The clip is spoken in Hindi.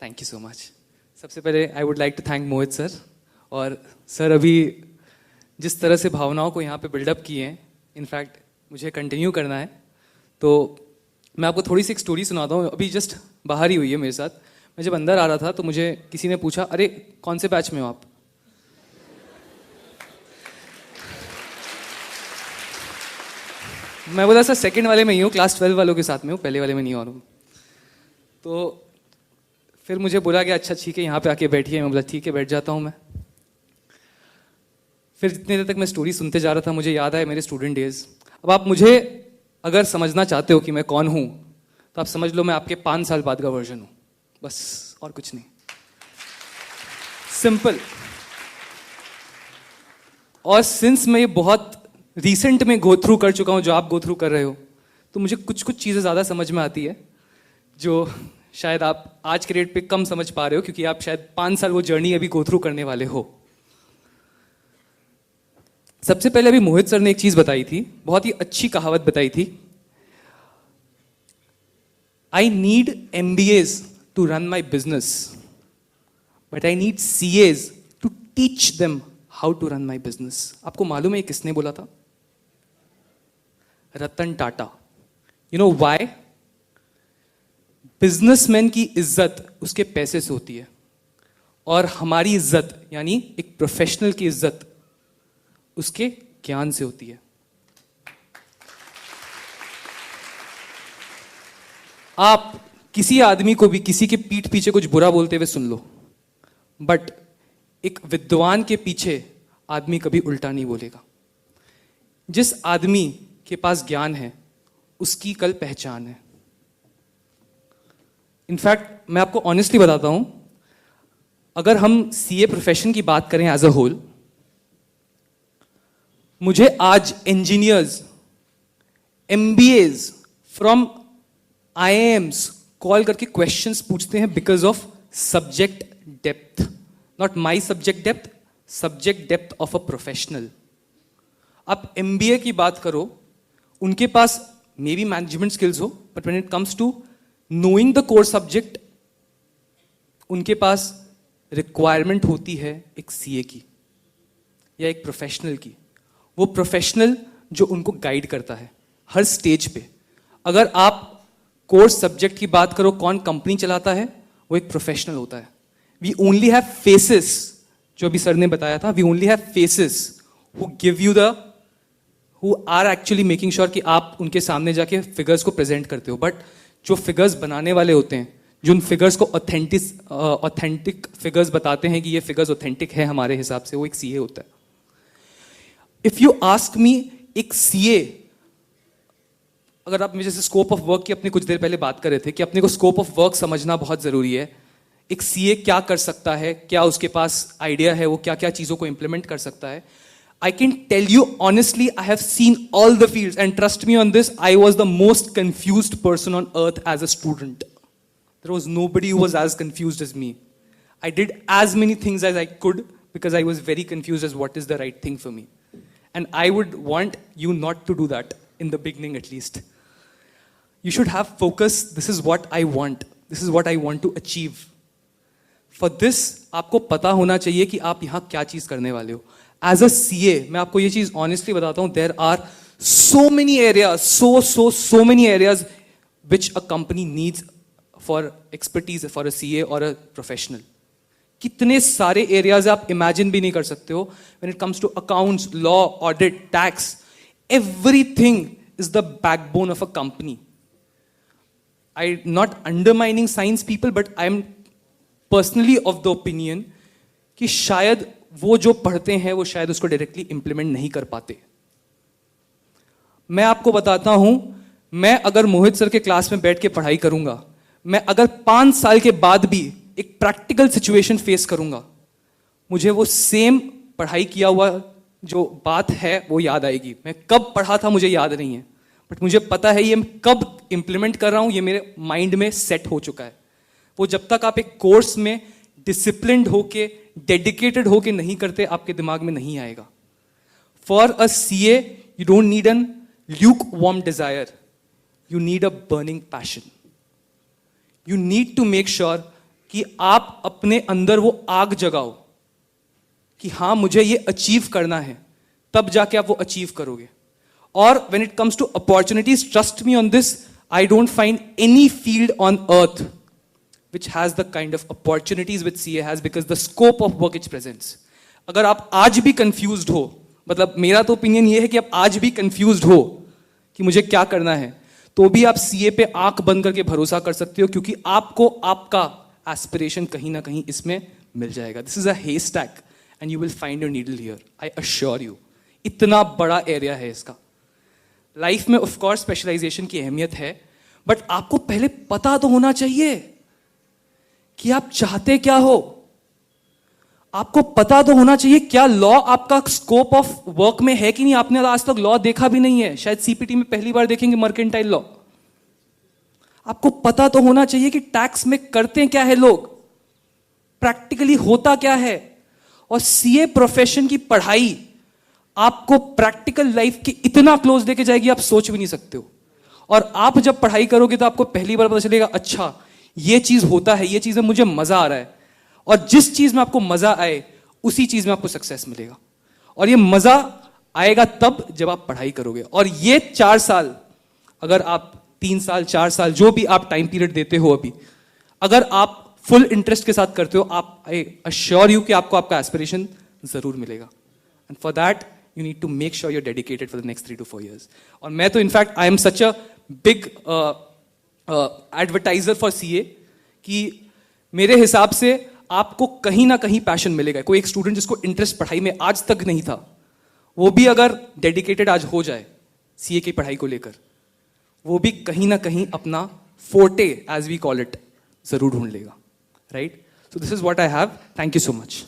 Thank you so much. सबसे पहले I would like to thank Mohit sir. और सर अभी जिस तरह से भावनाओं को यहाँ पे बिल्डअप किए हैं, इनफैक्ट मुझे कंटिन्यू करना है, तो मैं आपको थोड़ी सी एक स्टोरी सुनाता हूँ। अभी जस्ट बाहर ही हुई है मेरे साथ। मैं जब अंदर आ रहा था तो मुझे किसी ने पूछा, अरे कौन से बैच में हो आप? मैं बोला सर सेकंड वाले में ही हूँ, क्लास 12 वालों के साथ में हूँ, पहले वाले में नहीं आ रहा हूँ। तो फिर मुझे बोला कि अच्छा ठीक है यहाँ पे आके बैठिए। मैं बोला ठीक है बैठ जाता हूँ मैं। फिर जितनी देर तक मैं स्टोरी सुनते जा रहा था मुझे याद आया मेरे स्टूडेंट डेज। अब आप मुझे अगर समझना चाहते हो कि मैं कौन हूँ तो आप समझ लो मैं आपके 5 साल बाद का वर्जन हूँ, बस और कुछ नहीं। सिंपल। और सिंस मैं ये बहुत रिसेंट में गो थ्रू कर चुका हूँ जो आप गो थ्रू कर रहे हो, तो मुझे कुछ कुछ चीज़ें ज़्यादा समझ में आती है जो शायद आप आज के रेट पे कम समझ पा रहे हो, क्योंकि आप शायद 5 साल वो जर्नी अभी गो थ्रू करने वाले हो। सबसे पहले अभी मोहित सर ने एक चीज बताई थी, बहुत ही अच्छी कहावत बताई थी। I need MBAs to run my business, but I need CAs to teach them how to run my business. आपको मालूम है ये किसने बोला था? Ratan Tata. You know why? Businessman की इज्जत उसके पैसे से होती है, और हमारी इज्जत यानी एक प्रोफेशनल की इज्जत उसके ज्ञान से होती है। आप किसी आदमी को भी किसी के पीठ पीछे कुछ बुरा बोलते हुए सुन लो, बट एक विद्वान के पीछे आदमी कभी उल्टा नहीं बोलेगा। जिस आदमी के पास ज्ञान है उसकी कल पहचान है। इनफैक्ट मैं आपको ऑनेस्टली बताता हूं, अगर हम CA प्रोफेशन की बात करें एज अ होल, मुझे आज engineers, MBAs from IIMs call करके क्वेश्चंस पूछते हैं because of subject depth. Not my subject depth, subject depth of a professional. आप MBA की बात करो, उनके पास मे बी मैनेजमेंट स्किल्स हो, but when it comes to knowing the core subject, उनके पास रिक्वायरमेंट होती है एक CA की या एक प्रोफेशनल की। वो प्रोफेशनल जो उनको गाइड करता है हर स्टेज पे। अगर आप कोर्स सब्जेक्ट की बात करो, कौन कंपनी चलाता है? वो एक प्रोफेशनल होता है। वी ओनली हैव फेसेस, जो अभी सर ने बताया था, we only have faces who give you the, who are actually making sure कि आप उनके सामने जाके फिगर्स को प्रेजेंट करते हो। बट जो फिगर्स बनाने वाले होते हैं, जो उन फिगर्स को ऑथेंटिक फिगर्स बताते हैं कि ये फिगर्स ऑथेंटिक है हमारे हिसाब से, वो एक CA होता है। इफ यू आस्क मी, एक CA, अगर आप मुझे स्कोप ऑफ वर्क की अपनी कुछ देर पहले बात कर रहे थे कि अपने को स्कोप ऑफ वर्क समझना बहुत जरूरी है। एक CA क्या कर सकता है, क्या उसके पास आइडिया है, वो क्या क्या चीजों को इंप्लीमेंट कर सकता है। I can tell you honestly, I have seen all the fields, and trust me on this, I was the most confused person on earth as a student. There was nobody who was as confused as me. I did as many things as I could because I was very confused as what is the right thing for me. And I would want you not to do that in the beginning at least. You should have focus. This is what I want. This is what I want to achieve. For this, आपको पता होना चाहिए कि आप यहाँ क्या चीज करने वाले हो। As a CA, मैं आपको ये चीज honestly बताता हूँ, there are so many areas, so many areas which a company needs for expertise for a CA or a professional. कितने सारे areas आप imagine भी नहीं कर सकते हो। When it comes to accounts, law, audit, tax, everything is the backbone of a company. I'm not undermining science people, but I'm personally of the opinion कि शायद वो जो पढ़ते हैं वो शायद उसको डायरेक्टली इंप्लीमेंट नहीं कर पाते। मैं आपको बताता हूं, मैं अगर मोहित सर के क्लास में बैठ के पढ़ाई करूंगा, मैं अगर 5 साल के बाद भी एक प्रैक्टिकल सिचुएशन फेस करूंगा, मुझे वो सेम पढ़ाई किया हुआ जो बात है वो याद आएगी। मैं कब पढ़ा था मुझे याद नहीं है, बट मुझे पता है ये मैं कब इंप्लीमेंट कर रहा हूं, ये मेरे माइंड में सेट हो चुका है। वो जब तक आप एक कोर्स में डिसिप्लिन्ड होके, डेडिकेटेड होके नहीं करते, आपके दिमाग में नहीं आएगा। For a CA, you don't need an lukewarm desire, you need a burning passion. You need to make sure कि आप अपने अंदर वो आग जगाओ कि हाँ मुझे ये अचीव करना है, तब जाके आप वो अचीव करोगे। और when it comes to opportunities, trust me on this, I don't find any field on earth which has the kind of opportunities which CA has because the scope of work it presents. अगर आप आज भी confused हो, मतलब मेरा तो opinion ये है कि आप आज भी confused हो कि मुझे क्या करना है, तो भी आप CA पे आंख बंद करके भरोसा कर सकते हो, क्योंकि आपको आपका aspiration कहीं ना कहीं इसमें मिल जाएगा. This is a haystack and you will find your needle here. I assure you. इतना बड़ा area है इसका. लाइफ में of course specialization की अहमियत है, बट आपको पहले पता तो होना चाहिए कि आप चाहते क्या हो. आपको पता तो होना चाहिए क्या लॉ आपका स्कोप ऑफ वर्क में है कि नहीं. आपने आज तक लॉ देखा भी नहीं है, शायद सीपीटी में पहली बार देखेंगे मर्केंटाइल लॉ. आपको पता तो होना चाहिए कि टैक्स में करते क्या है लोग, प्रैक्टिकली होता क्या है. और सीए प्रोफेशन की पढ़ाई आपको प्रैक्टिकल लाइफ के इतना क्लोज लेके जाएगी आप सोच भी नहीं सकते हो. और आप जब पढ़ाई करोगे तो आपको पहली बार पता चलेगा अच्छा ये चीज होता है, ये चीज में मुझे मजा आ रहा है. और जिस चीज में आपको मजा आए उसी चीज में आपको सक्सेस मिलेगा. और ये मजा आएगा तब जब आप पढ़ाई करोगे. और ये 4 साल, अगर आप 3 साल 4 साल जो भी आप टाइम पीरियड देते हो अभी, अगर आप फुल इंटरेस्ट के साथ करते हो, आप आई अश्योर यू कि आपको आपका एस्पिरेशन जरूर मिलेगा. And for that you need to make sure you are dedicated for the next 3 to 4 years. और मैं तो in fact I am such a big advertiser for CA कि मेरे हिसाब से आपको कहीं ना कहीं पैशन मिलेगा. कोई एक स्टूडेंट जिसको इंटरेस्ट पढ़ाई में आज तक नहीं था, वो भी अगर डेडिकेटेड आज हो जाए सीए की पढ़ाई को लेकर, वो भी कहीं ना कहीं अपना forte as we call it जरूर ढूंढ लेगा. Right? So this is what I have. Thank you so much.